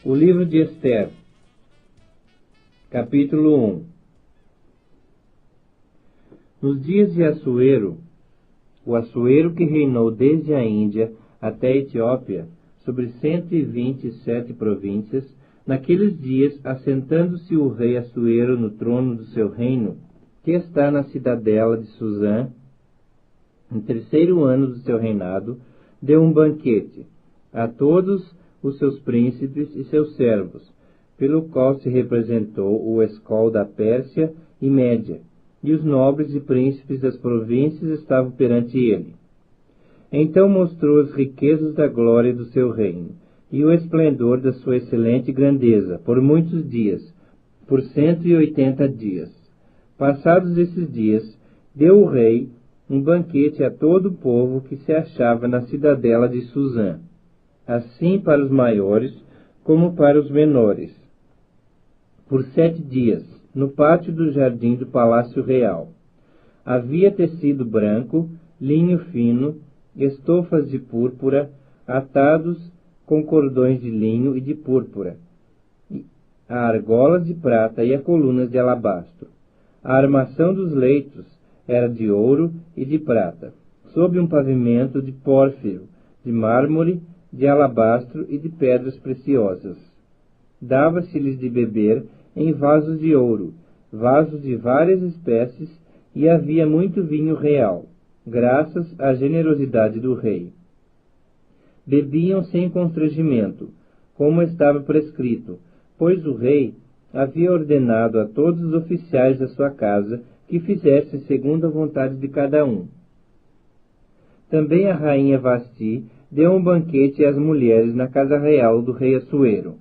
O livro de Ester, capítulo 1. Nos dias de Assuero, o Assuero que reinou desde a Índia até a Etiópia, sobre 127 províncias, naqueles dias, assentando-se o rei Assuero no trono do seu reino, que está na cidadela de Susã, no 3º ano do seu reinado, deu um banquete a todos os seus príncipes e seus servos, pelo qual se representou o escol da Pérsia e Média, e os nobres e príncipes das províncias estavam perante ele. Então mostrou as riquezas da glória do seu reino, e o esplendor da sua excelente grandeza, por muitos dias, por 180 dias. Passados esses dias, deu o rei um banquete a todo o povo que se achava na cidadela de Susã, assim para os maiores como para os menores, por 7 dias, no pátio do jardim do palácio real. Havia tecido branco, linho fino, estofas de púrpura, atados com cordões de linho e de púrpura, a argolas de prata e a colunas de alabastro. A armação dos leitos era de ouro e de prata, sob um pavimento de pórfiro, de mármore, de alabastro e de pedras preciosas. Dava-se-lhes de beber em vasos de ouro, vasos de várias espécies, e havia muito vinho real, graças à generosidade do rei. Bebiam sem constrangimento, como estava prescrito, pois o rei havia ordenado a todos os oficiais da sua casa que fizessem segundo a vontade de cada um. Também a rainha Vasti deu um banquete às mulheres na casa real do rei Assuero.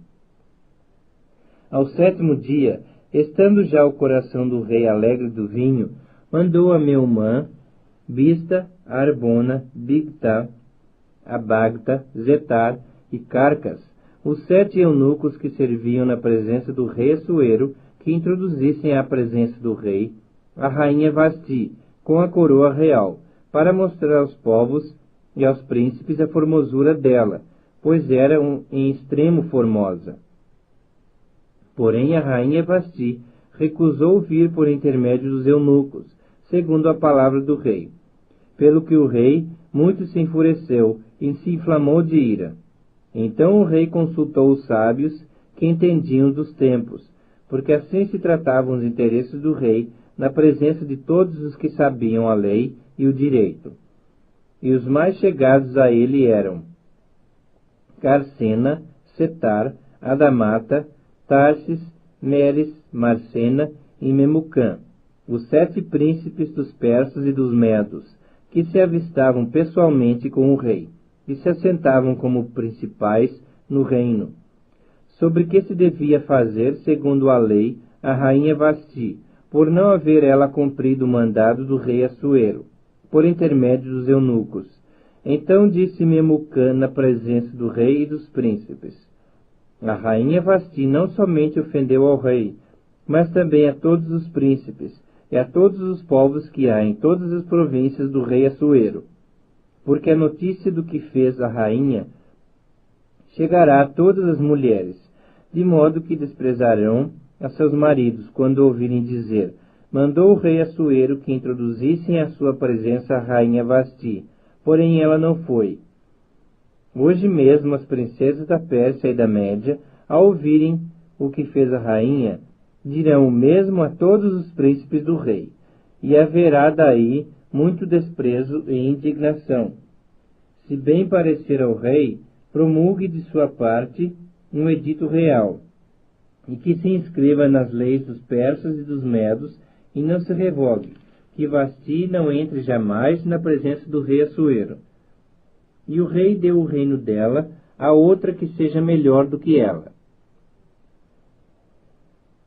Ao 7º dia, estando já o coração do rei alegre do vinho, mandou a Meumã, Bista, Arbona, Bigtá, Abagta, Zetar e Carcas, os 7 eunucos que serviam na presença do rei Assuero, que introduzissem à presença do rei a rainha Vasti, com a coroa real, para mostrar aos povos e aos príncipes a formosura dela, pois era em extremo formosa. Porém a rainha Vasti recusou vir por intermédio dos eunucos, segundo a palavra do rei. Pelo que o rei muito se enfureceu e se inflamou de ira. Então o rei consultou os sábios que entendiam dos tempos, porque assim se tratavam os interesses do rei na presença de todos os que sabiam a lei e o direito. E os mais chegados a ele eram Carcena, Setar, Adamata, Tarsis, Meres, Marcena e Memucã, os 7 príncipes dos persas e dos medos, que se avistavam pessoalmente com o rei, e se assentavam como principais no reino. Sobre que se devia fazer, segundo a lei, a rainha Vasti, por não haver ela cumprido o mandado do rei Assuero, por intermédio dos eunucos. Então disse Memucã na presença do rei e dos príncipes: a rainha Vasti não somente ofendeu ao rei, mas também a todos os príncipes e a todos os povos que há em todas as províncias do rei Assuero, porque a notícia do que fez a rainha chegará a todas as mulheres, de modo que desprezarão a seus maridos quando ouvirem dizer: mandou o rei Assuero que introduzissem à sua presença a rainha Vasti, porém ela não foi. Hoje mesmo as princesas da Pérsia e da Média, ao ouvirem o que fez a rainha, dirão o mesmo a todos os príncipes do rei, e haverá daí muito desprezo e indignação. Se bem parecer ao rei, promulgue de sua parte um edito real, e que se inscreva nas leis dos persas e dos medos, e não se revogue, que Vasti não entre jamais na presença do rei Assuero. E o rei deu o reino dela a outra que seja melhor do que ela.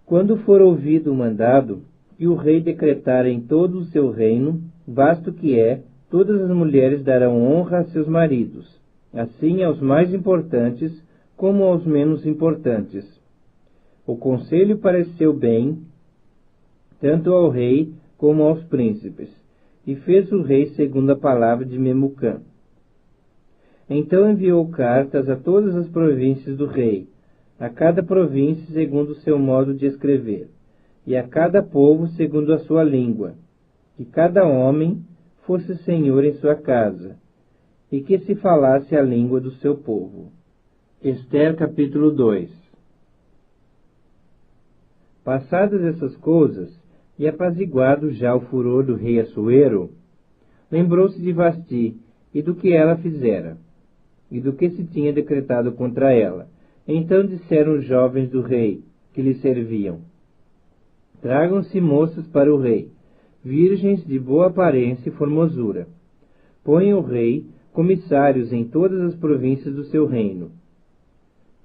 Quando for ouvido o mandado, que o rei decretar em todo o seu reino, vasto que é, todas as mulheres darão honra a seus maridos, assim aos mais importantes como aos menos importantes. O conselho pareceu bem, tanto ao rei como aos príncipes, e fez o rei segundo a palavra de Memucã. Então enviou cartas a todas as províncias do rei, a cada província segundo o seu modo de escrever, e a cada povo segundo a sua língua, que cada homem fosse senhor em sua casa, e que se falasse a língua do seu povo. Ester capítulo 2. Passadas essas coisas, e apaziguado já o furor do rei Assuero, lembrou-se de Vasti e do que ela fizera, e do que se tinha decretado contra ela. Então disseram os jovens do rei, que lhe serviam: Tragam-se moças para o rei, virgens de boa aparência e formosura. Ponha o rei comissários em todas as províncias do seu reino,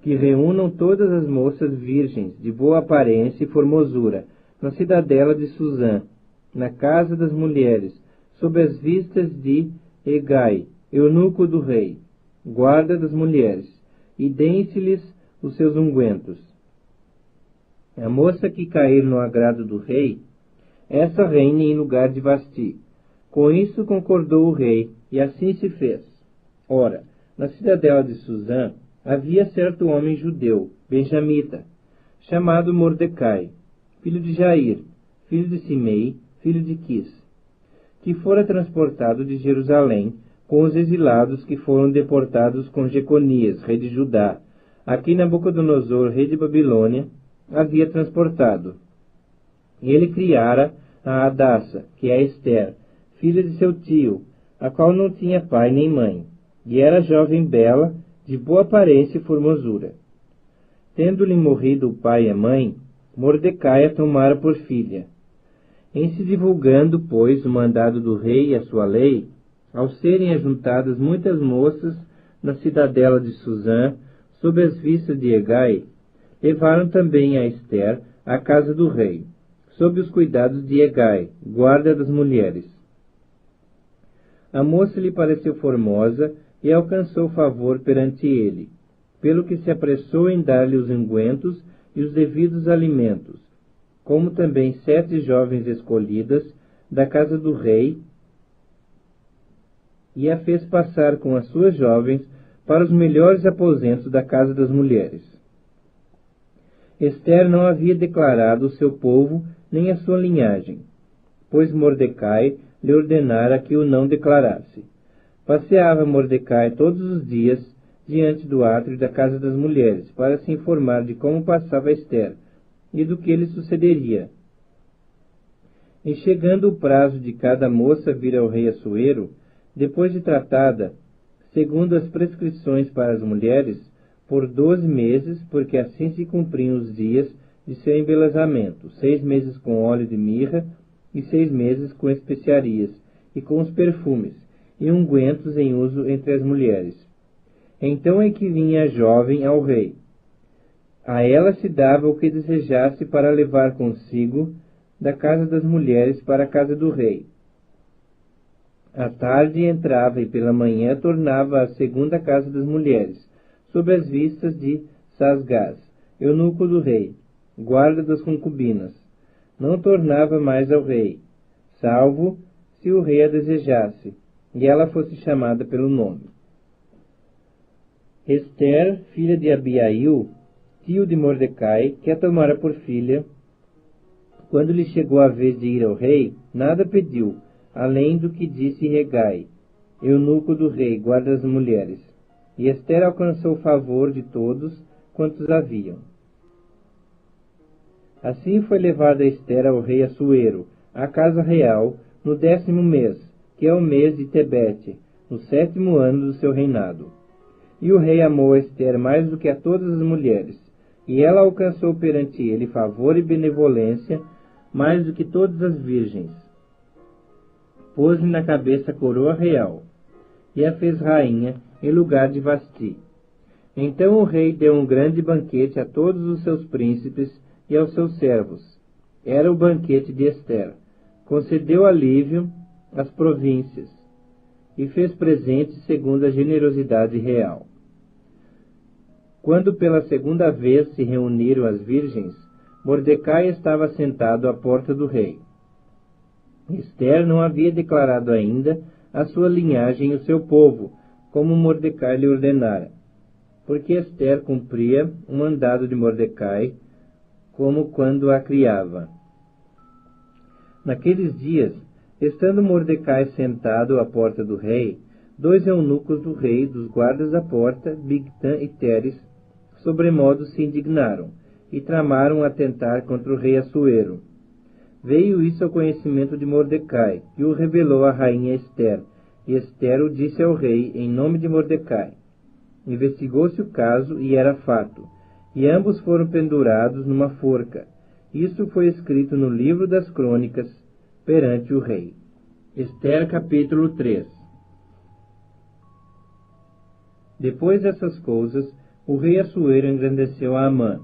que reúnam todas as moças virgens de boa aparência e formosura, na cidadela de Suzã, na casa das mulheres, sob as vistas de Hegai, eunuco do rei, guarda das mulheres, e deem-se-lhes os seus ungüentos. A moça que cair no agrado do rei, essa reine em lugar de Vasti. Com isso concordou o rei, e assim se fez. Ora, na cidadela de Suzã havia certo homem judeu, benjamita, chamado Mordecai, filho de Jair, filho de Simei, filho de Quis, que fora transportado de Jerusalém com os exilados que foram deportados com Jeconias, rei de Judá, a quem Nabucodonosor, rei de Babilônia, havia transportado. E ele criara a Hadassa, que é Ester, filha de seu tio, a qual não tinha pai nem mãe, e era jovem bela, de boa aparência e formosura. Tendo-lhe morrido o pai e a mãe, Mordecai a tomara por filha. Em se divulgando, pois, o mandado do rei e a sua lei, ao serem ajuntadas muitas moças na cidadela de Suzã, sob as vistas de Hegai, levaram também a Ester à casa do rei, sob os cuidados de Hegai, guarda das mulheres. A moça lhe pareceu formosa e alcançou favor perante ele, pelo que se apressou em dar-lhe os ungüentos e os devidos alimentos, como também 7 jovens escolhidas da casa do rei, e a fez passar com as suas jovens para os melhores aposentos da casa das mulheres. Ester não havia declarado o seu povo nem a sua linhagem, pois Mordecai lhe ordenara que o não declarasse. Passeava Mordecai todos os dias diante do átrio da casa das mulheres, para se informar de como passava Ester e do que lhe sucederia. E chegando o prazo de cada moça vir ao rei Assuero, depois de tratada, segundo as prescrições para as mulheres, por 12 meses, porque assim se cumpriam os dias de seu embelezamento, 6 meses com óleo de mirra, e 6 meses com especiarias, e com os perfumes, e ungüentos em uso entre as mulheres. Então é que vinha a jovem ao rei. A ela se dava o que desejasse para levar consigo da casa das mulheres para a casa do rei. À tarde entrava e pela manhã tornava à segunda casa das mulheres, sob as vistas de Sasgás, eunuco do rei, guarda das concubinas. Não tornava mais ao rei, salvo se o rei a desejasse, e ela fosse chamada pelo nome. Ester, filha de Abiail, tio de Mordecai, que a tomara por filha, quando lhe chegou a vez de ir ao rei, nada pediu, além do que disse Hegai, eunuco do rei, guarda das mulheres. E Ester alcançou o favor de todos quantos haviam. Assim foi levada Ester ao rei Assuero, à casa real, no 10º mês, que é o mês de Tebete, no 7º ano do seu reinado. E o rei amou Ester mais do que a todas as mulheres, e ela alcançou perante ele favor e benevolência mais do que todas as virgens. Pôs-lhe na cabeça a coroa real, e a fez rainha em lugar de Vasti. Então o rei deu um grande banquete a todos os seus príncipes e aos seus servos. Era o banquete de Ester. Concedeu alívio às províncias, e fez presentes segundo a generosidade real. Quando pela segunda vez se reuniram as virgens, Mordecai estava sentado à porta do rei. Ester não havia declarado ainda a sua linhagem e o seu povo, como Mordecai lhe ordenara. porque Ester cumpria o mandado de Mordecai, como quando a criava. Naqueles dias, estando Mordecai sentado à porta do rei, 2 eunucos do rei, dos guardas da porta, Bigtan e Teres, sobremodo se indignaram, e tramaram atentar contra o rei Assuero. Veio isso ao conhecimento de Mordecai, que o revelou à rainha Ester, e Ester o disse ao rei em nome de Mordecai. Investigou-se o caso, e era fato, e ambos foram pendurados numa forca. Isso foi escrito no livro das crônicas, perante o rei. Ester capítulo 3. Depois dessas coisas, o rei Assuero engrandeceu a Amã,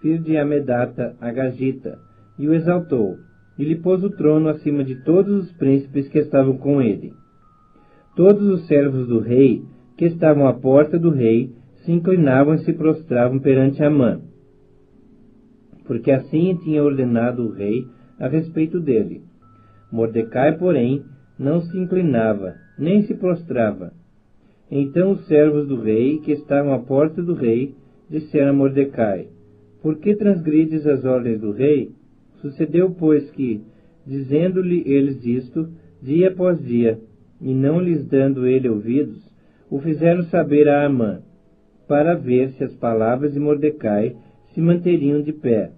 filho de Amedata Agagita, e o exaltou, e lhe pôs o trono acima de todos os príncipes que estavam com ele. Todos os servos do rei, que estavam à porta do rei, se inclinavam e se prostravam perante Amã, porque assim tinha ordenado o rei a respeito dele. Mordecai, porém, não se inclinava, nem se prostrava. Então os servos do rei, que estavam à porta do rei, disseram a Mordecai: Por que transgrides as ordens do rei? Sucedeu, pois, que, dizendo-lhe eles isto, dia após dia, e não lhes dando ele ouvidos, o fizeram saber a Amã, para ver se as palavras de Mordecai se manteriam de pé,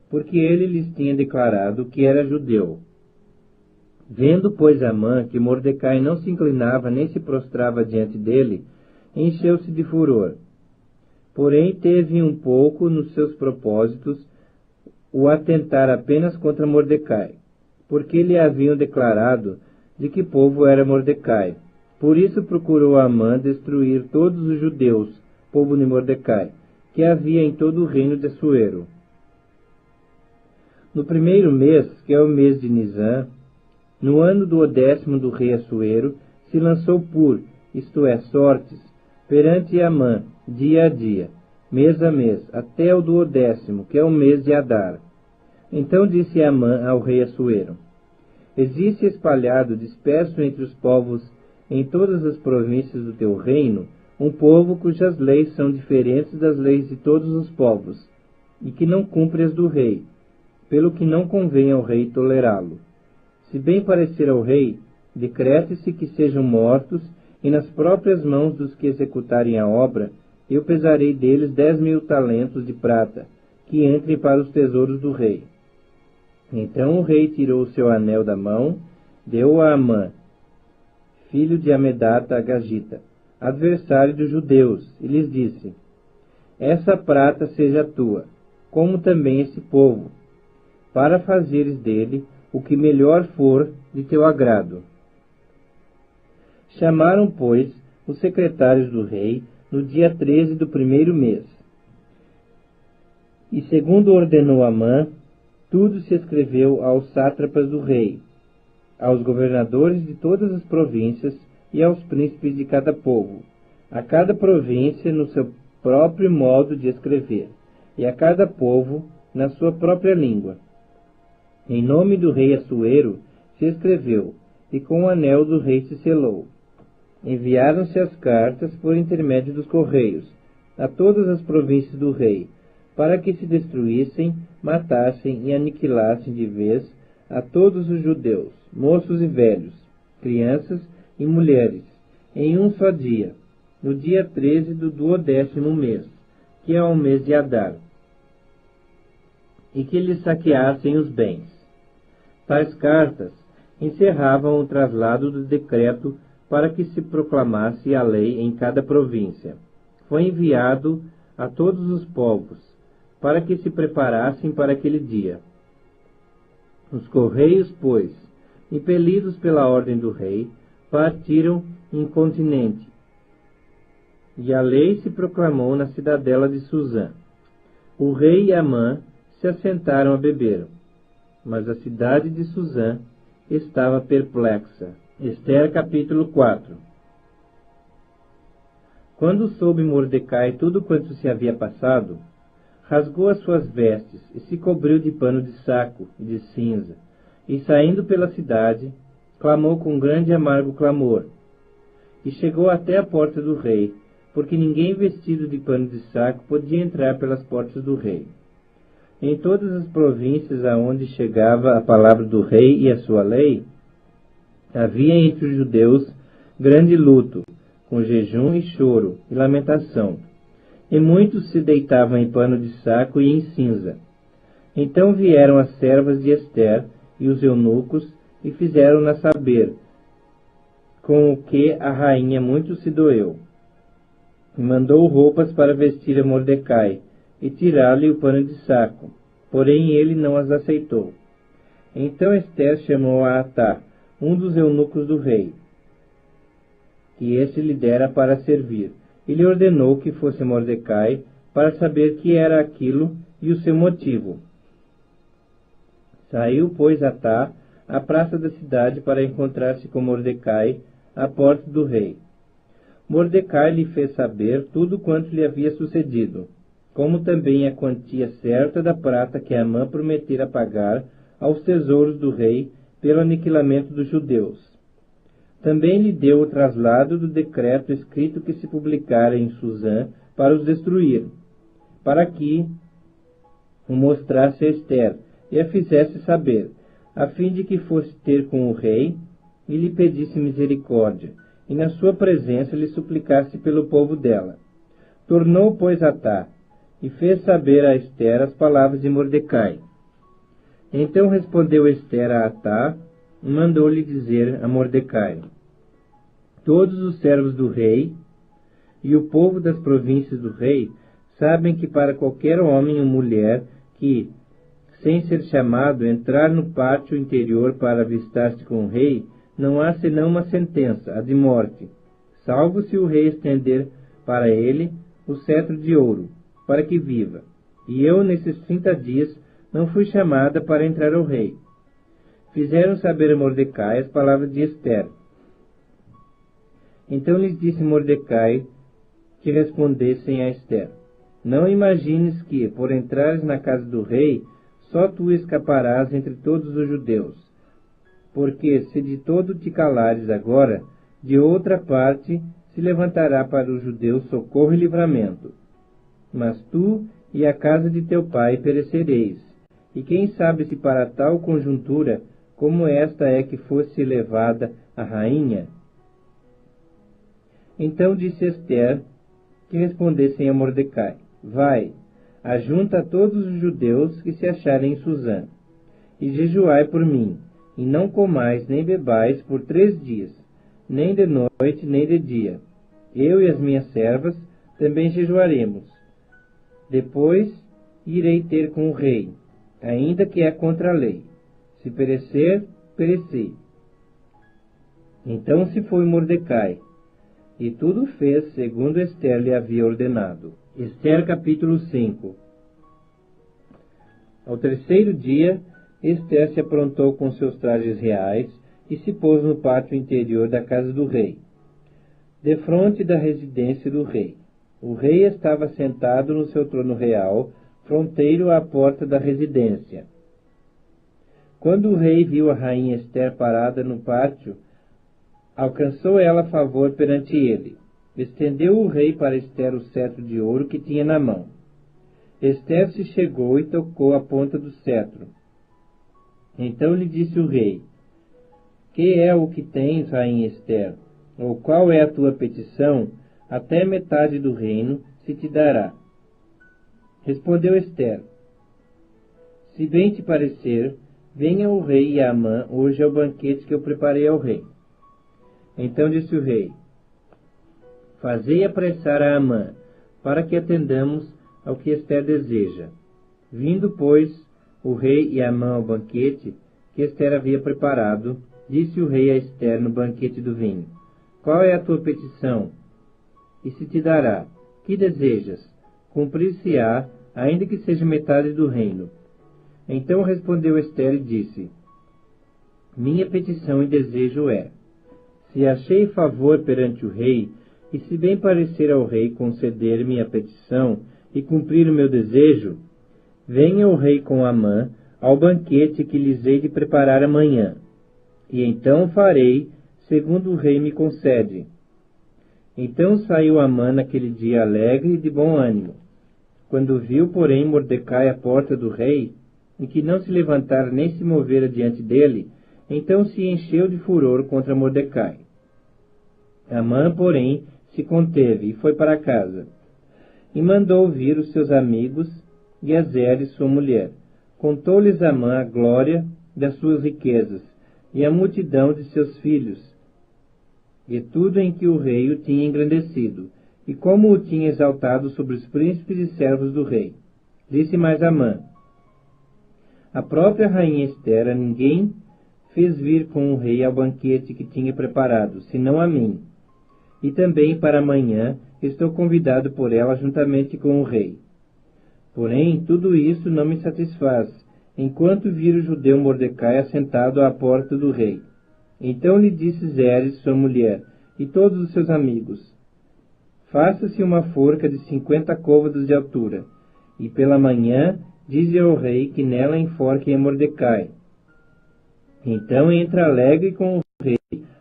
porque ele lhes tinha declarado que era judeu. Vendo, pois, Amã que Mordecai não se inclinava nem se prostrava diante dele, encheu-se de furor. Porém, teve um pouco nos seus propósitos o atentar apenas contra Mordecai, porque lhe haviam declarado de que povo era Mordecai. Por isso procurou Amã destruir todos os judeus, povo de Mordecai, que havia em todo o reino de Assuero. No primeiro mês, que é o mês de Nisã, no ano do 10º do rei Assuero, se lançou Pur, isto é, sortes, perante Amã, dia a dia, mês a mês, até o do 10º, que é o mês de Adar. Então disse Amã ao rei Assuero: Existe espalhado, disperso entre os povos, em todas as províncias do teu reino, um povo cujas leis são diferentes das leis de todos os povos, e que não cumpre as do rei, pelo que não convém ao rei tolerá-lo. Se bem parecer ao rei, decrete-se que sejam mortos, e nas próprias mãos dos que executarem a obra, eu pesarei deles 10.000 talentos de prata, que entrem para os tesouros do rei. Então o rei tirou o seu anel da mão, deu-o a Amã, filho de Amedata Agagita, adversário dos judeus, e lhes disse: Essa prata seja tua, como também esse povo, para fazeres dele o que melhor for de teu agrado. Chamaram, pois, os secretários do rei no dia 13 do primeiro mês. E segundo ordenou Amã, tudo se escreveu aos sátrapas do rei, aos governadores de todas as províncias e aos príncipes de cada povo, a cada província no seu próprio modo de escrever, e a cada povo na sua própria língua. Em nome do rei Assuero se escreveu, e com o anel do rei se selou. Enviaram-se as cartas por intermédio dos correios a todas as províncias do rei, para que se destruíssem, matassem e aniquilassem de vez a todos os judeus, moços e velhos, crianças e mulheres, em um só dia, no dia 13 do 10º mês, que é o mês de Adar, e que lhes saqueassem os bens. Tais cartas encerravam o traslado do decreto para que se proclamasse a lei em cada província. Foi enviado a todos os povos, para que se preparassem para aquele dia. Os correios, pois, impelidos pela ordem do rei, partiram incontinenti, e a lei se proclamou na cidadela de Suzã. O rei e Amã se assentaram a beber, mas a cidade de Suzã estava perplexa. Ester capítulo 4. Quando soube Mordecai tudo quanto se havia passado, rasgou as suas vestes e se cobriu de pano de saco e de cinza, e saindo pela cidade, clamou com grande e amargo clamor, e chegou até a porta do rei, porque ninguém vestido de pano de saco podia entrar pelas portas do rei. Em todas as províncias aonde chegava a palavra do rei e a sua lei, havia entre os judeus grande luto, com jejum e choro e lamentação, e muitos se deitavam em pano de saco e em cinza. Então vieram as servas de Ester e os eunucos e fizeram-na saber, com o que a rainha muito se doeu. E mandou roupas para vestir a Mordecai, e tirar-lhe o pano de saco. Porém ele não as aceitou. Então Ester chamou a Atá, um dos eunucos do rei, que este lhe dera para servir, e lhe ordenou que fosse Mordecai, para saber que era aquilo e o seu motivo. Saiu, pois, Atá à praça da cidade para encontrar-se com Mordecai à porta do rei. Mordecai lhe fez saber tudo quanto lhe havia sucedido, como também a quantia certa da prata que Amã prometera pagar aos tesouros do rei pelo aniquilamento dos judeus. Também lhe deu o traslado do decreto escrito que se publicara em Susã para os destruir, para que o mostrasse a Ester e a fizesse saber, a fim de que fosse ter com o rei e lhe pedisse misericórdia, e na sua presença lhe suplicasse pelo povo dela. Tornou, pois, Atá, e fez saber a Ester as palavras de Mordecai. Então respondeu Ester a Atá, e mandou-lhe dizer a Mordecai: todos os servos do rei e o povo das províncias do rei sabem que para qualquer homem ou mulher que, sem ser chamado, entrar no pátio interior para avistar-se com o rei, não há senão uma sentença, a de morte, salvo se o rei estender para ele o cetro de ouro, para que viva. E eu, nesses 30 dias, não fui chamada para entrar ao rei. Fizeram saber a Mordecai as palavras de Ester. Então lhes disse Mordecai que respondessem a Ester: não imagines que, por entrares na casa do rei, só tu escaparás entre todos os judeus. Porque, se de todo te calares agora, de outra parte se levantará para os judeus socorro e livramento. Mas tu e a casa de teu pai perecereis. E quem sabe se para tal conjuntura, como esta é que fosse levada a rainha? Então disse Ester que respondessem a Mordecai: vai, ajunta todos os judeus que se acharem em Susã, e jejuai por mim, e não comais nem bebais por 3 dias, nem de noite nem de dia. Eu e as minhas servas também jejuaremos. Depois irei ter com o rei, ainda que é contra a lei. Se perecer, pereci. Então se foi Mordecai, e tudo fez segundo Ester lhe havia ordenado. Ester capítulo 5. Ao 3º dia, Ester se aprontou com seus trajes reais e se pôs no pátio interior da casa do rei, defronte da residência do rei. O rei estava sentado no seu trono real, fronteiro à porta da residência. Quando o rei viu a rainha Ester parada no pátio, alcançou ela favor perante ele. Estendeu o rei para Ester o cetro de ouro que tinha na mão. Ester se chegou e tocou a ponta do cetro. Então lhe disse o rei: que é o que tens, rainha Ester? Ou qual é a tua petição? Até metade do reino se te dará. Respondeu Ester: se bem te parecer, venha o rei e Amã hoje ao banquete que eu preparei ao rei. Então disse o rei: fazei apressar a Amã, para que atendamos ao que Ester deseja. Vindo, pois, o rei e Amã ao banquete que Ester havia preparado, disse o rei a Ester no banquete do vinho: qual é a tua petição? E se te dará. Que desejas? Cumprir-se-á, ainda que seja metade do reino. Então respondeu Ester e disse: minha petição e desejo é: se achei favor perante o rei, e se bem parecer ao rei conceder-me a petição e cumprir o meu desejo, venha o rei com Amã ao banquete que lhes hei de preparar amanhã, e então farei segundo o rei me concede. Então saiu Amã naquele dia alegre e de bom ânimo. Quando viu, porém, Mordecai à porta do rei, e que não se levantara nem se movera diante dele, então se encheu de furor contra Mordecai. Amã, porém, se conteve e foi para casa. E mandou vir os seus amigos e a Zeres, sua mulher. Contou-lhes Amã a glória das suas riquezas e a multidão de seus filhos, e tudo em que o rei o tinha engrandecido, e como o tinha exaltado sobre os príncipes e servos do rei. Disse mais Amã: a própria rainha Esther a ninguém fez vir com o rei ao banquete que tinha preparado, senão a mim. E também para amanhã estou convidado por ela juntamente com o rei. Porém, tudo isso não me satisfaz, enquanto vir o judeu Mordecai assentado à porta do rei. Então lhe disse Zeres, sua mulher, e todos os seus amigos: faça-se uma forca de 50 côvados de altura, e pela manhã dize ao rei que nela enforquem a Mordecai. Então entra alegre com o rei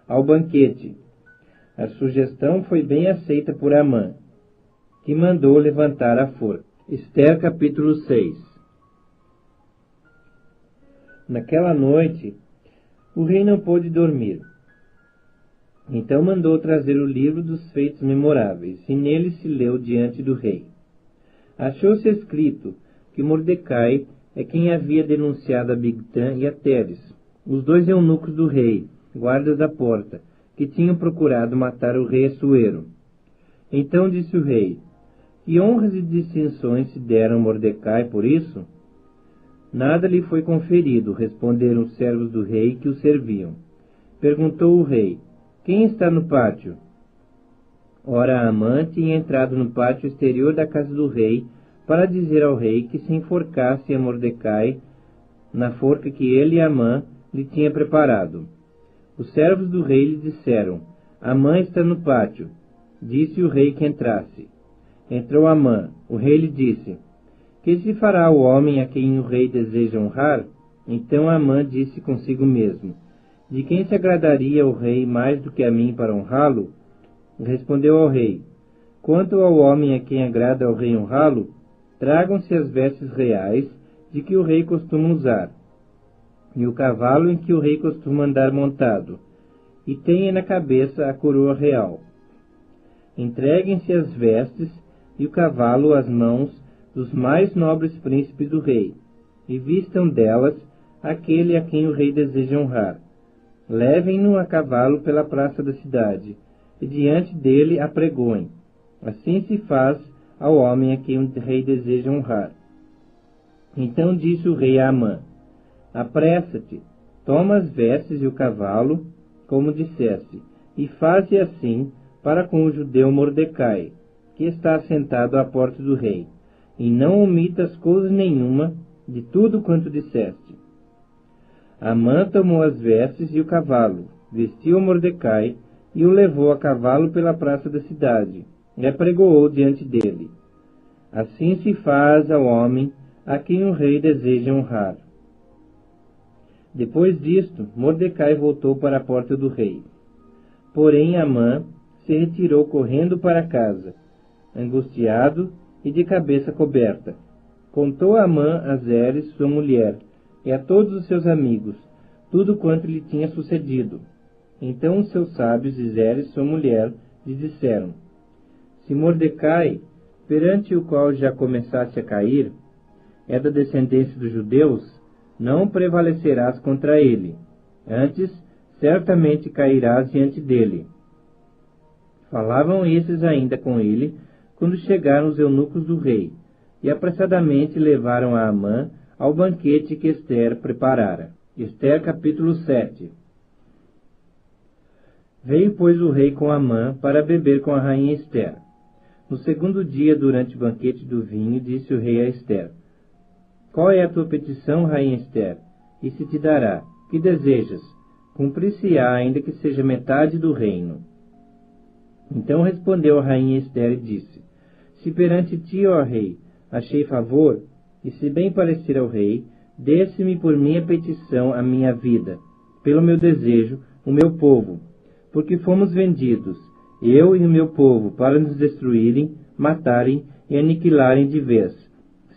ao banquete. A sugestão foi bem aceita por Amã, que mandou levantar a forca. Esther capítulo 6. Naquela noite, o rei não pôde dormir. Então mandou trazer o livro dos feitos memoráveis, e nele se leu diante do rei. Achou-se escrito que Mordecai é quem havia denunciado a Bigtã e a Teres, os dois eunucos do rei, guardas da porta, que tinham procurado matar o rei Assuero. Então disse o rei: que honras e distinções se deram a Mordecai por isso? Nada lhe foi conferido, responderam os servos do rei que o serviam. Perguntou o rei: quem está no pátio? Ora, Amã tinha entrado no pátio exterior da casa do rei para dizer ao rei que se enforcasse a Mordecai na forca que ele e Amã lhe tinha preparado. Os servos do rei lhe disseram: Amã está no pátio. Disse o rei que entrasse. Entrou Amã. O rei lhe disse: que se fará o homem a quem o rei deseja honrar? Então Amã disse consigo mesmo: de quem se agradaria o rei mais do que a mim para honrá-lo? Respondeu ao rei: quanto ao homem a quem agrada ao rei honrá-lo, tragam-se as vestes reais de que o rei costuma usar, e o cavalo em que o rei costuma andar montado, e tenha na cabeça a coroa real. Entreguem-se as vestes e o cavalo às mãos dos mais nobres príncipes do rei, e vistam delas aquele a quem o rei deseja honrar. Levem-no a cavalo pela praça da cidade, e diante dele apregoem. Assim se faz ao homem a quem o rei deseja honrar. Então disse o rei a Amã: apressa-te, toma as vestes e o cavalo, como disseste, e faze assim para com o judeu Mordecai, que está assentado à porta do rei, e não omitas coisa nenhuma de tudo quanto disseste. Amã tomou as vestes e o cavalo, vestiu Mordecai e o levou a cavalo pela praça da cidade, e apregoou diante dele. Assim se faz ao homem a quem o rei deseja honrar. Depois disto, Mordecai voltou para a porta do rei. Porém Amã se retirou correndo para casa, angustiado e de cabeça coberta. Contou Amã a Zeres, sua mulher, e a todos os seus amigos, tudo quanto lhe tinha sucedido. Então os seus sábios e Zeres, sua mulher, lhe disseram: se Mordecai, perante o qual já começaste a cair, é da descendência dos judeus, não prevalecerás contra ele. Antes, certamente cairás diante dele. Falavam esses ainda com ele, quando chegaram os eunucos do rei, e apressadamente levaram a Amã ao banquete que Esther preparara. Esther capítulo 7. Veio, pois, o rei com Amã para beber com a rainha Esther. No segundo dia, durante o banquete do vinho, disse o rei a Esther: qual é a tua petição, rainha Esther? E se te dará. Que desejas? Cumprir-se-á, ainda que seja metade do reino. Então respondeu a rainha Esther e disse: se perante ti, ó rei, achei favor, e se bem parecer ao rei, desse-me por minha petição a minha vida, pelo meu desejo, o meu povo, porque fomos vendidos, eu e o meu povo, para nos destruírem, matarem e aniquilarem de vez.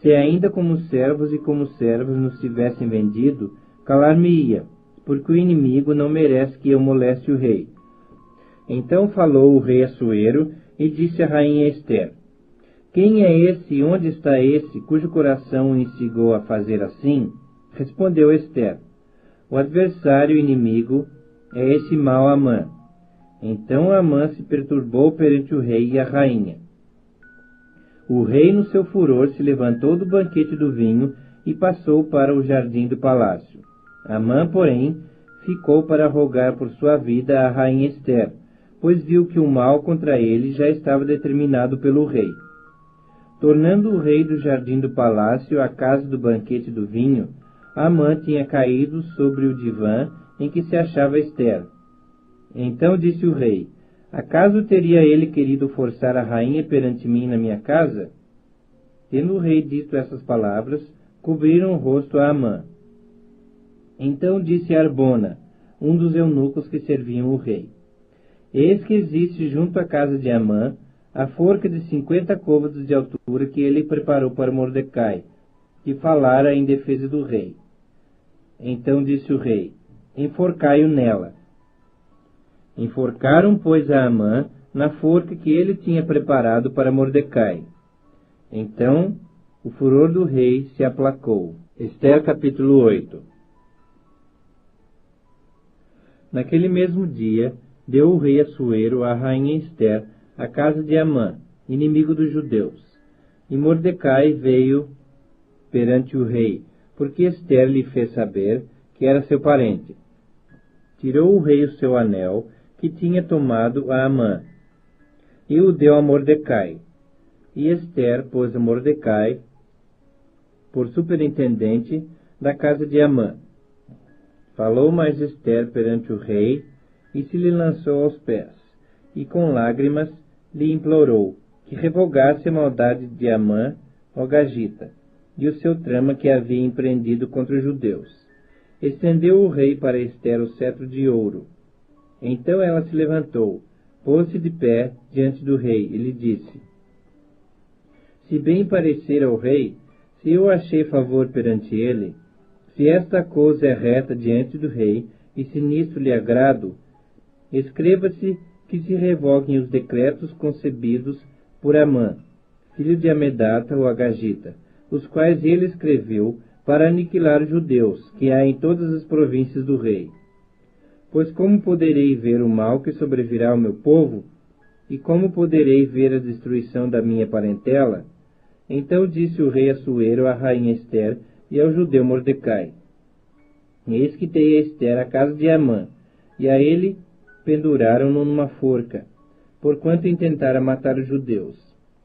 Se ainda como servos e como servas nos tivessem vendido, calar-me-ia, porque o inimigo não merece que eu moleste o rei. Então falou o rei Assuero e disse à rainha Ester: Quem é esse e onde está esse, cujo coração o instigou a fazer assim? Respondeu Ester: O adversário inimigo é esse mau Amã. Então Amã se perturbou perante o rei e a rainha. O rei, no seu furor, se levantou do banquete do vinho e passou para o jardim do palácio. Amã, porém, ficou para rogar por sua vida à rainha Ester, pois viu que o mal contra ele já estava determinado pelo rei. Tornando o rei do jardim do palácio à casa do banquete do vinho, Amã tinha caído sobre o divã em que se achava Ester. Então disse o rei: Acaso teria ele querido forçar a rainha perante mim na minha casa? Tendo o rei dito essas palavras, cobriram o rosto a Amã. Então disse Arbona, um dos eunucos que serviam o rei: Eis que existe junto à casa de Amã a forca de 50 côvados de altura que ele preparou para Mordecai, que falara em defesa do rei. Então disse o rei: Enforcai-o nela. Enforcaram, pois, a Amã na forca que ele tinha preparado para Mordecai. Então o furor do rei se aplacou. Ester capítulo 8. Naquele mesmo dia, deu o rei Assuero à rainha Ester a casa de Amã, inimigo dos judeus. E Mordecai veio perante o rei, porque Ester lhe fez saber que era seu parente. Tirou o rei o seu anel, que tinha tomado a Amã, e o deu a Mordecai. E Ester pôs a Mordecai por superintendente da casa de Amã. Falou mais Ester perante o rei, e se lhe lançou aos pés, e com lágrimas lhe implorou que revogasse a maldade de Amã, o Gagita, e o seu trama que havia empreendido contra os judeus. Estendeu o rei para Ester o cetro de ouro. Então ela se levantou, pôs-se de pé diante do rei, e lhe disse: Se bem parecer ao rei, se eu achei favor perante ele, se esta coisa é reta diante do rei, e se nisto lhe agrado, escreva-se que se revoguem os decretos concebidos por Amã, filho de Amedata, o Agagita, os quais ele escreveu para aniquilar os judeus, que há em todas as províncias do rei. Pois como poderei ver o mal que sobrevirá ao meu povo? E como poderei ver a destruição da minha parentela? Então disse o rei Assuero à rainha Ester e ao judeu Mordecai: Eis que tem a Ester a casa de Amã, e a ele penduraram-no numa forca, porquanto intentara matar os judeus.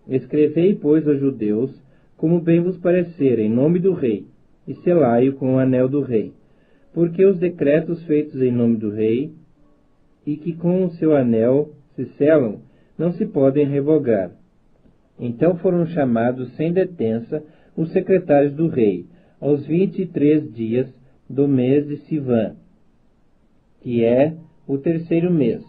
Escrevei, pois, aos judeus, como bem vos parecer, em nome do rei, e selai-o com o anel do rei, porque os decretos feitos em nome do rei, e que com o seu anel se selam, não se podem revogar. Então foram chamados sem detença os secretários do rei, aos 23 dias do mês de Sivan, que é o 3º mês.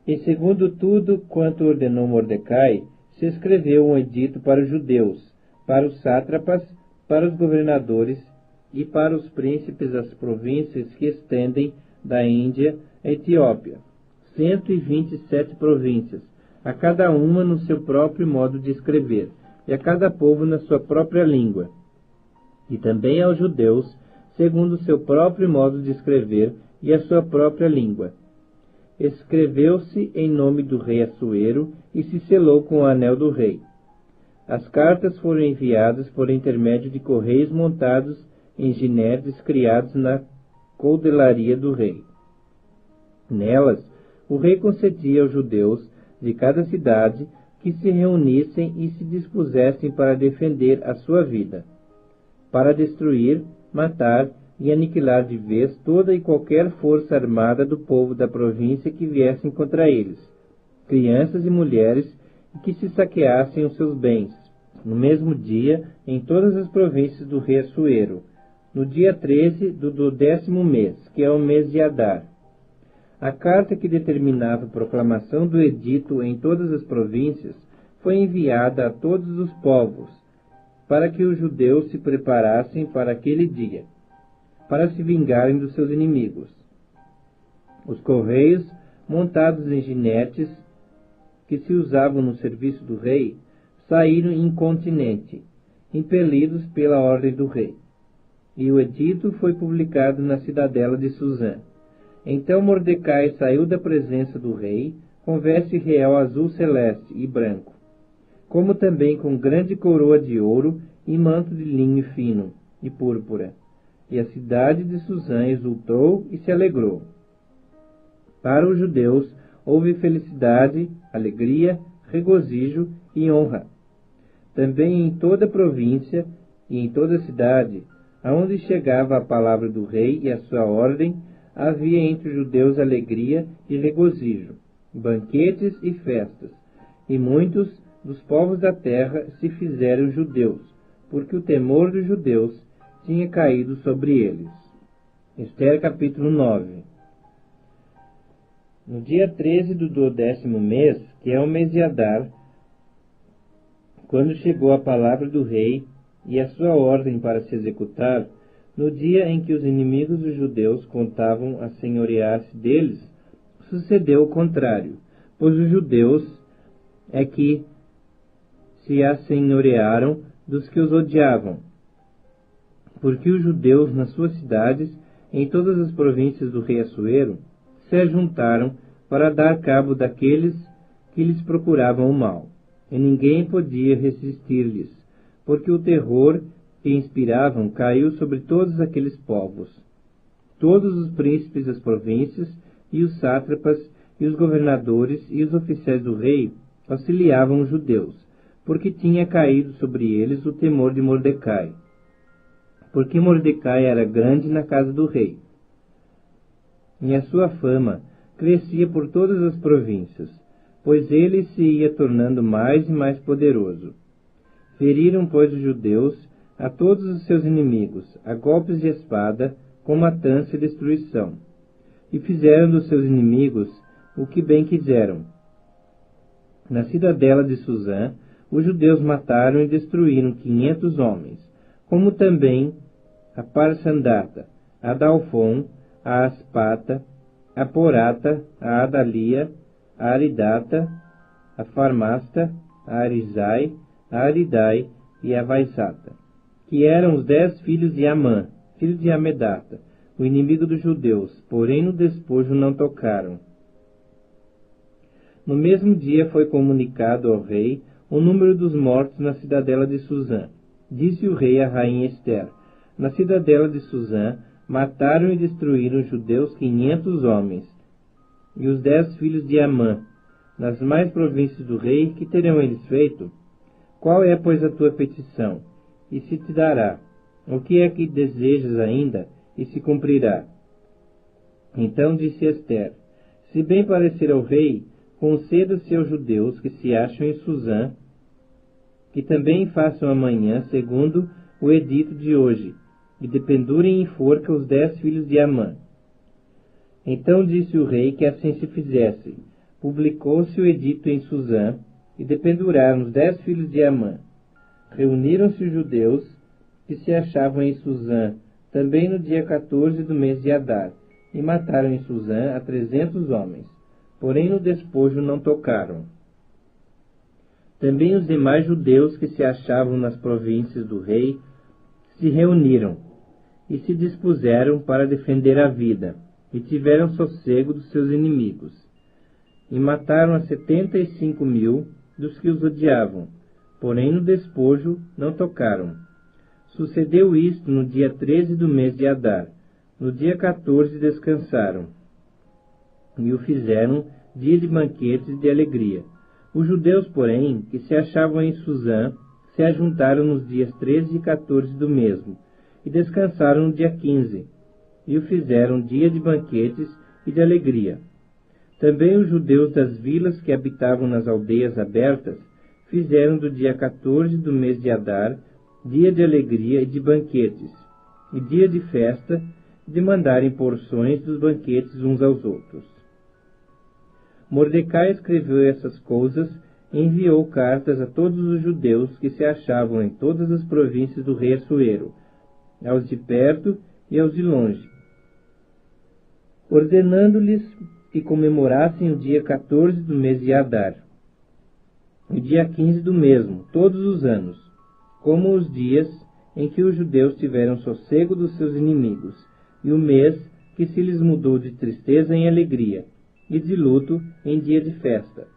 E segundo tudo quanto ordenou Mordecai, se escreveu um edito para os judeus, para os sátrapas, para os governadores e para os príncipes das províncias que estendem da Índia à Etiópia, 127 províncias, a cada uma no seu próprio modo de escrever, e a cada povo na sua própria língua, e também aos judeus, segundo o seu próprio modo de escrever e a sua própria língua. Escreveu-se em nome do rei Assuero e se selou com o anel do rei. As cartas foram enviadas por intermédio de correios montados em ginetes criados na coldelaria do rei. Nelas, o rei concedia aos judeus de cada cidade que se reunissem e se dispusessem para defender a sua vida, para destruir, matar e aniquilar de vez toda e qualquer força armada do povo da província que viessem contra eles, crianças e mulheres, e que se saqueassem os seus bens, no mesmo dia, em todas as províncias do rei Assuero, no dia 13 do 10º mês, que é o mês de Adar. A carta que determinava a proclamação do edito em todas as províncias foi enviada a todos os povos, para que os judeus se preparassem para aquele dia, para se vingarem dos seus inimigos. Os correios, montados em jinetes, que se usavam no serviço do rei, saíram incontinenti, impelidos pela ordem do rei. E o edito foi publicado na cidadela de Suzã. Então Mordecai saiu da presença do rei, com veste real azul celeste e branco, como também com grande coroa de ouro e manto de linho fino e púrpura. E a cidade de Suzã exultou e se alegrou. Para os judeus houve felicidade, alegria, regozijo e honra. Também em toda a província e em toda a cidade, aonde chegava a palavra do rei e a sua ordem, havia entre os judeus alegria e regozijo, banquetes e festas, e muitos dos povos da terra se fizeram judeus, porque o temor dos judeus tinha caído sobre eles. Esther capítulo 9. No dia 13 do 12º mês, que é o mês de Adar, quando chegou a palavra do rei e a sua ordem para se executar, no dia em que os inimigos dos judeus contavam a senhorear-se deles, sucedeu o contrário, pois os judeus é que se assenhorearam dos que os odiavam, porque os judeus nas suas cidades, em todas as províncias do rei Assuero, se ajuntaram para dar cabo daqueles que lhes procuravam o mal, e ninguém podia resistir-lhes, porque o terror que inspiravam caiu sobre todos aqueles povos. Todos os príncipes das províncias, e os sátrapas, e os governadores, e os oficiais do rei auxiliavam os judeus, porque tinha caído sobre eles o temor de Mordecai, porque Mordecai era grande na casa do rei. E a sua fama crescia por todas as províncias, pois ele se ia tornando mais e mais poderoso. Feriram, pois, os judeus a todos os seus inimigos, a golpes de espada, com matança e destruição, e fizeram dos seus inimigos o que bem quiseram. Na cidadela de Suzã, os judeus mataram e destruíram 500 homens, como também a Parsandata, a Dalfon, a Aspata, a Porata, a Adalia, a Aridata, a Farmasta, a Arizai, a Aridai e a Vaisata, que eram os 10 filhos de Amã, filho de Amedata, o inimigo dos judeus, porém no despojo não tocaram. No mesmo dia foi comunicado ao rei o número dos mortos na cidadela de Suzã. Disse o rei à rainha Esther: na cidadela de Suzã mataram e destruíram os judeus 500 homens, e os 10 filhos de Amã. Nas mais províncias do rei, que terão eles feito? Qual é, pois, a tua petição? E se te dará. O que é que desejas ainda? E se cumprirá. Então disse Esther: se bem parecer ao rei, conceda-se aos judeus que se acham em Suzã, que também façam amanhã, segundo o edito de hoje, e dependurem em forca os 10 filhos de Amã. Então disse o rei que assim se fizesse. Publicou-se o edito em Suzã, e dependuraram os 10 filhos de Amã. Reuniram-se os judeus que se achavam em Suzã, também no dia 14 do mês de Adar, e mataram em Suzã a 300 homens, porém no despojo não tocaram. Também os demais judeus que se achavam nas províncias do rei se reuniram e se dispuseram para defender a vida, e tiveram sossego dos seus inimigos, e mataram a 75.000 dos que os odiavam, porém no despojo não tocaram. Sucedeu isto no dia 13 do mês de Adar. No dia 14 descansaram, e o fizeram dia de banquetes e de alegria. Os judeus, porém, que se achavam em Suzã, se ajuntaram nos dias 13 e 14 do mesmo, e descansaram no dia 15, e o fizeram dia de banquetes e de alegria. Também os judeus das vilas que habitavam nas aldeias abertas fizeram do dia 14 do mês de Adar dia de alegria e de banquetes, e dia de festa, de mandarem porções dos banquetes uns aos outros. Mordecai escreveu essas coisas e enviou cartas a todos os judeus que se achavam em todas as províncias do rei Assuero, aos de perto e aos de longe, ordenando-lhes que comemorassem o dia 14 do mês de Adar, o dia 15 do mesmo, todos os anos, como os dias em que os judeus tiveram sossego dos seus inimigos, e o mês que se lhes mudou de tristeza em alegria, e de luto em dia de festa,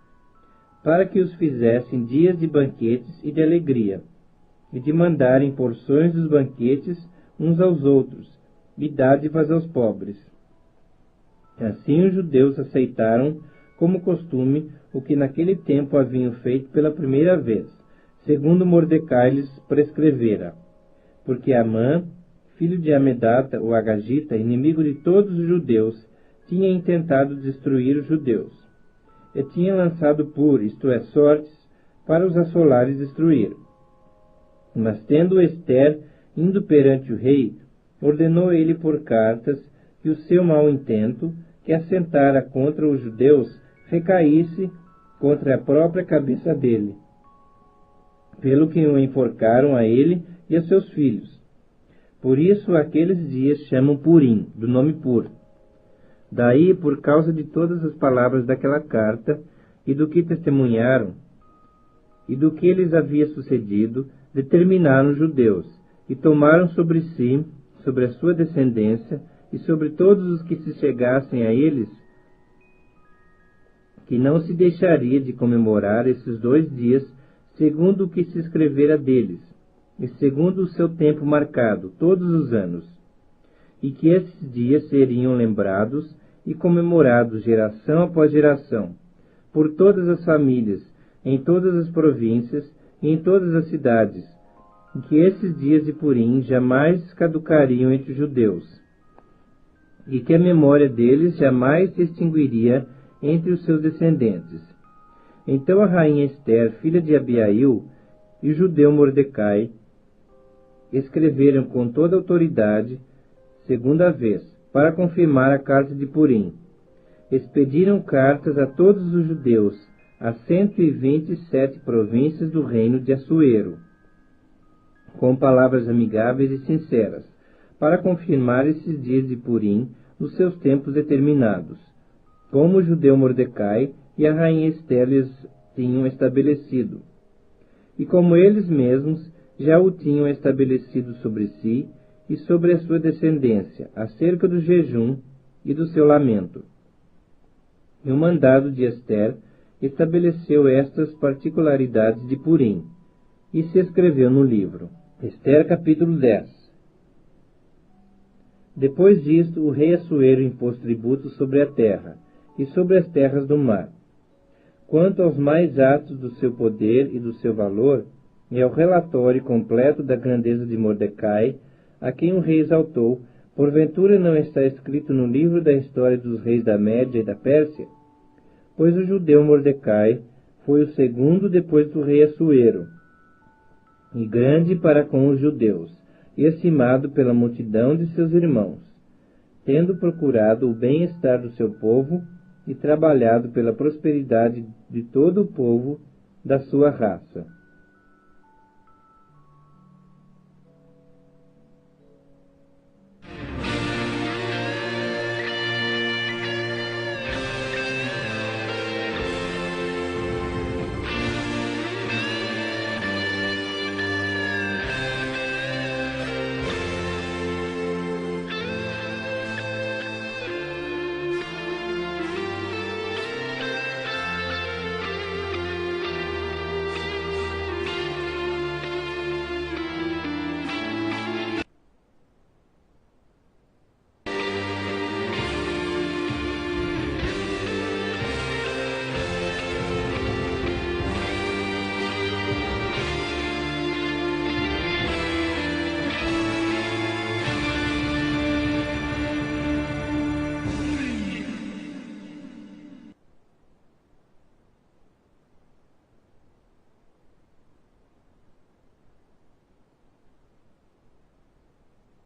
para que os fizessem dias de banquetes e de alegria, e de mandarem porções dos banquetes uns aos outros, e dádivas aos pobres. Assim os judeus aceitaram como costume o que naquele tempo haviam feito pela primeira vez, segundo Mordecai lhes prescrevera, porque Amã, filho de Amedata, o Agagita, inimigo de todos os judeus, tinha intentado destruir os judeus, e tinha lançado isto é, sortes, para os assolar e destruir. Mas tendo Ester indo perante o rei, ordenou ele por cartas que o seu mau intento, que assentara contra os judeus, recaísse contra a própria cabeça dele, pelo que o enforcaram a ele e a seus filhos. Por isso aqueles dias chamam Purim, do nome Pur. Daí, por causa de todas as palavras daquela carta, e do que testemunharam, e do que lhes havia sucedido, determinaram os judeus, e tomaram sobre si, sobre a sua descendência, e sobre todos os que se chegassem a eles, que não se deixaria de comemorar esses 2 dias, segundo o que se escrevera deles, e segundo o seu tempo marcado, todos os anos, e que esses dias seriam lembrados e comemorados geração após geração, por todas as famílias, em todas as províncias e em todas as cidades, e que esses dias de Purim jamais caducariam entre os judeus, e que a memória deles jamais se extinguiria entre os seus descendentes. Então a rainha Ester, filha de Abiail, e o judeu Mordecai escreveram com toda autoridade, segunda vez, para confirmar a carta de Purim. Expediram cartas a todos os judeus, a 127 províncias do reino de Assuero, com palavras amigáveis e sinceras, para confirmar esses dias de Purim nos seus tempos determinados, como o judeu Mordecai e a rainha Ester lhes tinham estabelecido, e como eles mesmos já o tinham estabelecido sobre si e sobre a sua descendência, acerca do jejum e do seu lamento. E o mandado de Ester estabeleceu estas particularidades de Purim, e se escreveu no livro. Ester, capítulo 10. Depois disto, o rei Assuero impôs tributos sobre a terra e sobre as terras do mar. Quanto aos mais atos do seu poder e do seu valor, e ao relatório completo da grandeza de Mordecai, a quem o rei exaltou, porventura não está escrito no livro da história dos reis da Média e da Pérsia? Pois o judeu Mordecai foi o segundo depois do rei Assuero, e grande para com os judeus, e estimado pela multidão de seus irmãos, tendo procurado o bem-estar do seu povo e trabalhado pela prosperidade de todo o povo da sua raça.